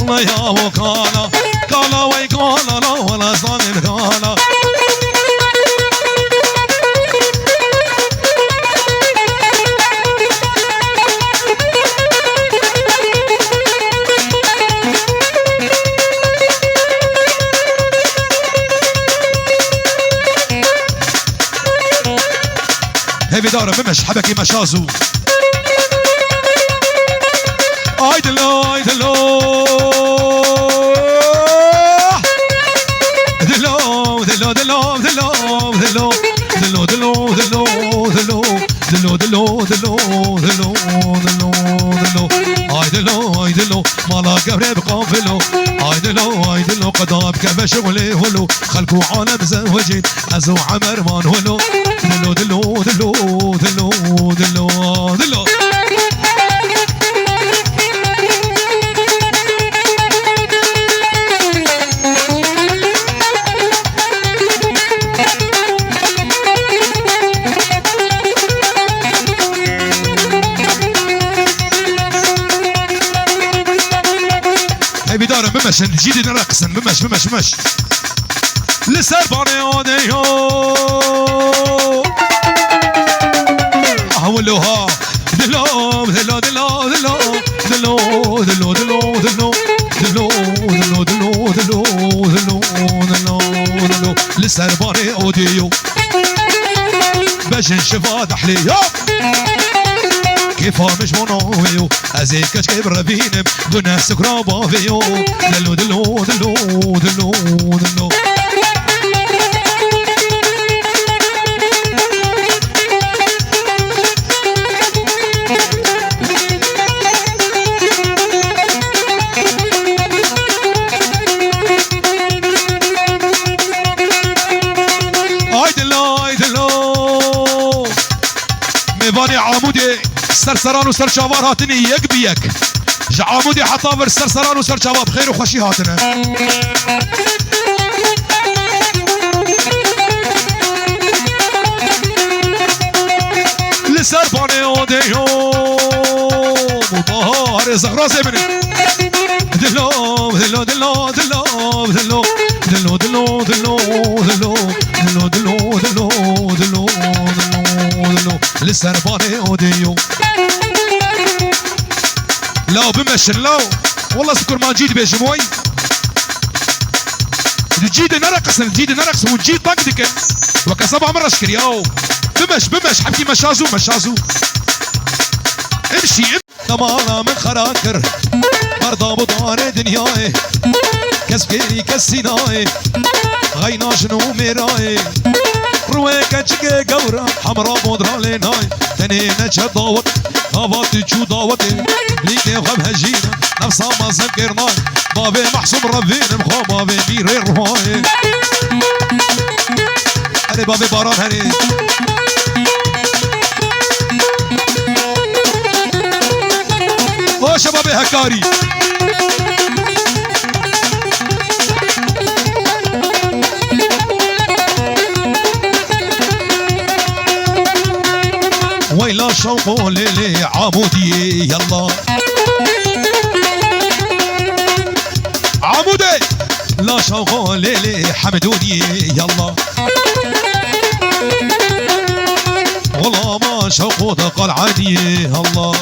والله يا وكالة كالا ويكالا لا ولا صانم كالا هيفي دارة بمش حبكي مشازو ايدلو ايدلو دلو دلو دلو دلو دلو دلو دلو دلو دلو دلو دلو دلو دلو دلو دلو ايدلو ايدلو مالا قبري بقافلو ايدلو ايدلو قدام كما شغلي هلو خلقو عالم زوجين ازو عمر مان هلو دلو دلو دلو دلو دلو دلو بدارم بمش نجيد نرقصن بمش بمش بمش لسرباني اوديو اولوها دلو دلو دلو دلو دلو دلو دلو دلو دلو دلو دلو دلو دلو دلو دلو لسرباني اوديو باش نشوفها دحليو كيفها مش منويو ازيك كيف ربينم دون سكرا بافيو دلو دلو دلو دلو دلو اي دلو اي دلو ميباني عمودي سرسران وسر شوار هاتني يك بيك جعامودي حطابر سرسران وسر شواب خير وخشي هاتنا لسرباني اوديو مطهر زغراسي مني دلو دلو دلو دلو دلو دلو دلو دلو دلو دلو دلو دلو دلو دلو لسرباني اوديو لا بمشن لا والله سكر ما جيد بيجموي جيد نرقص جيد نرقص وجيد طقدك وكسبع مرة اشكر ياو بمش بمش حبكي مشازو مشازو امشي تماما من خراكر مرضى بطار دنياي كسبيري كسيناي غينا شنو ميراي رويك اتشكي قورا حمرا بودرا ليناي تنينا شداوت غابات تشو داوتي ليكي غم هجينا نفسها ما سكرناي بابي محسوم ربين مخو بابي ميري رواي هري بابي باران هري او شبابي هكاري ويلا شوقو ليلي عمودي يلا عمودي لا شوقو ليلي حمدوني يلا والله ما شوقو دقل عادي الله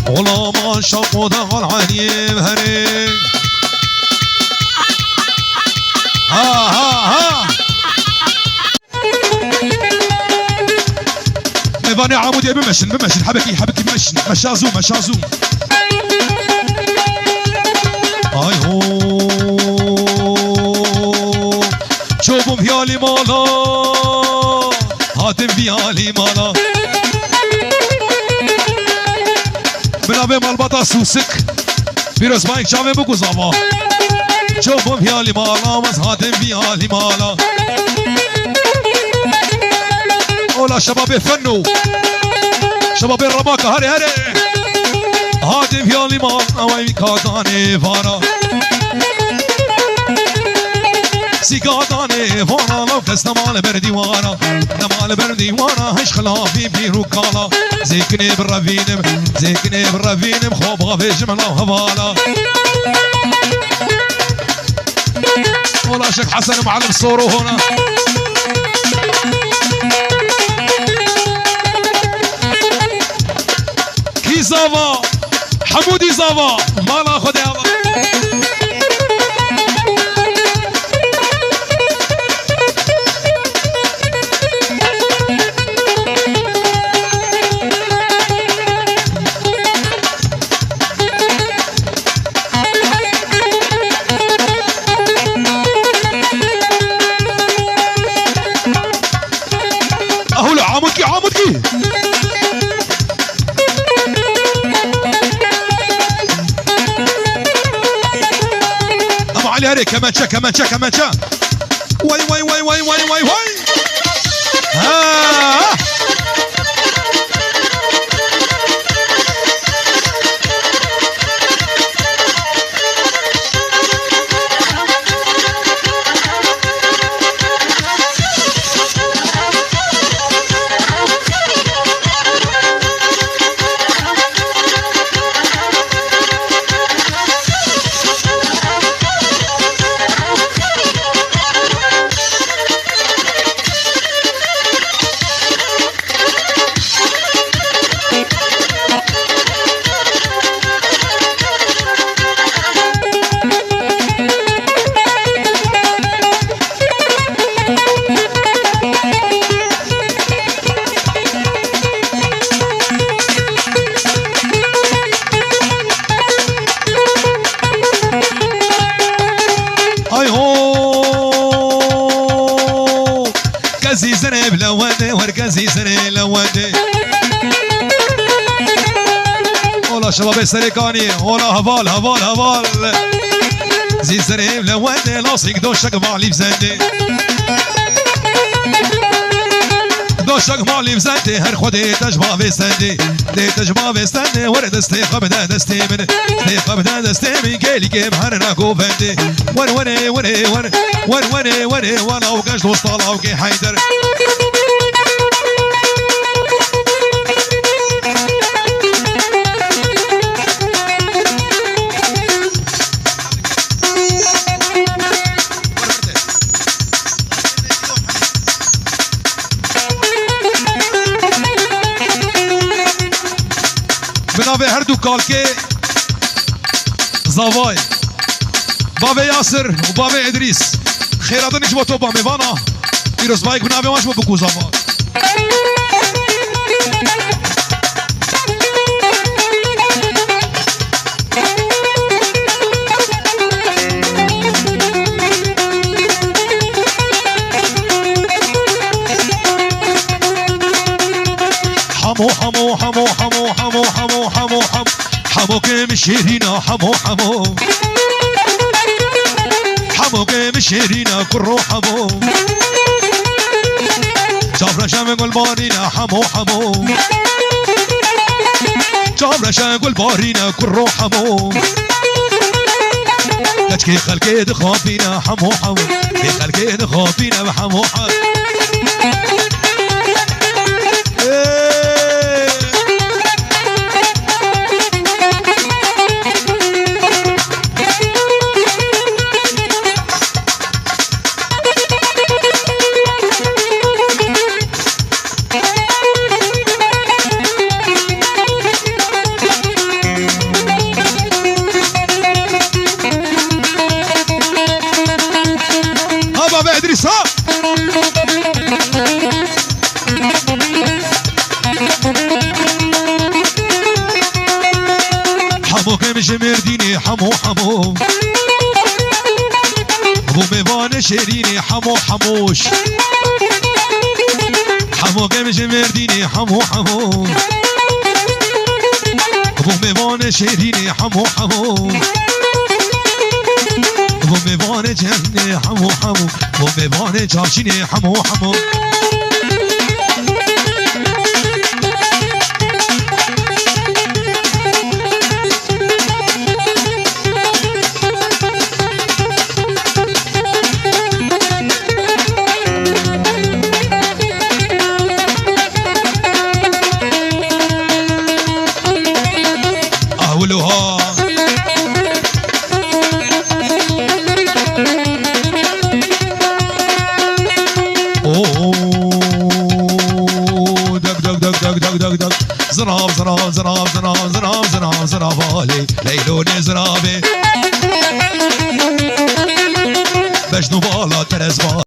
والله ما شوقو دقل عادي هري ها ها ها ميفاني عمودي بمشن بمشن حبكي حبكي بمشن مشازو مشازو اي هو شوفوا فيالي مالا هاتم فيالي مالا بنابي مالبطا سوسك بيروز بايك شامي بكو زابا شوفوا فيالي مالا مز هاتم فيالي مالا اولا شباب فنو شباب الرماكة هري هري هاتم فيالي مالا وي كاتاني فارا سيقاطاني وانا لو كسنا مال بردي وانا مال بردي وانا هش خلافي بيرو كالا زيكني بالرافينم خوب غافي جملة وهبالا ولا شك حسن معلم صورو هنا كي زافا حمودي زافا مالا خد يا كمانشا واي ها شباب السريكاني ولا هفال زي سريم لواني لاصق دوشك معلي بزندي دوشك معلي بزندي هر خودي تجمع بستندي دي تجمع بستندي ورد استيقى بدا دستي من استيقى بدا دستي من قالي كيم هرنا كوفندي وني وانا وقاش دوسطالا وكي حيدر بنابه هردو كالكي زاواي بابا ياسر وبابا ادريس خيراتن ايش بطو بامي وانا فيروز بايك بنابه ماش بكو زاواي حمو كم شيرينا حمو كم شيرينا كرو حمو جابر شام قول بارينا حمو جابر شام قول بارينا كرو حمو كي خلقي دخابينا حمو كي خلقي دخابينا بحمو مرديني حمو ابو ميوان شيريني حموش حمو قمش مرديني حمو ابو ميوان شيريني حمو ابو ميوان جني حمو ميوان جاشيني حمو قولوها دق دق دق دق دق دق دق زراب زراب زراب زراب زراب زراب زراب علي ليلوني زرابي بجنو بالا ترزبا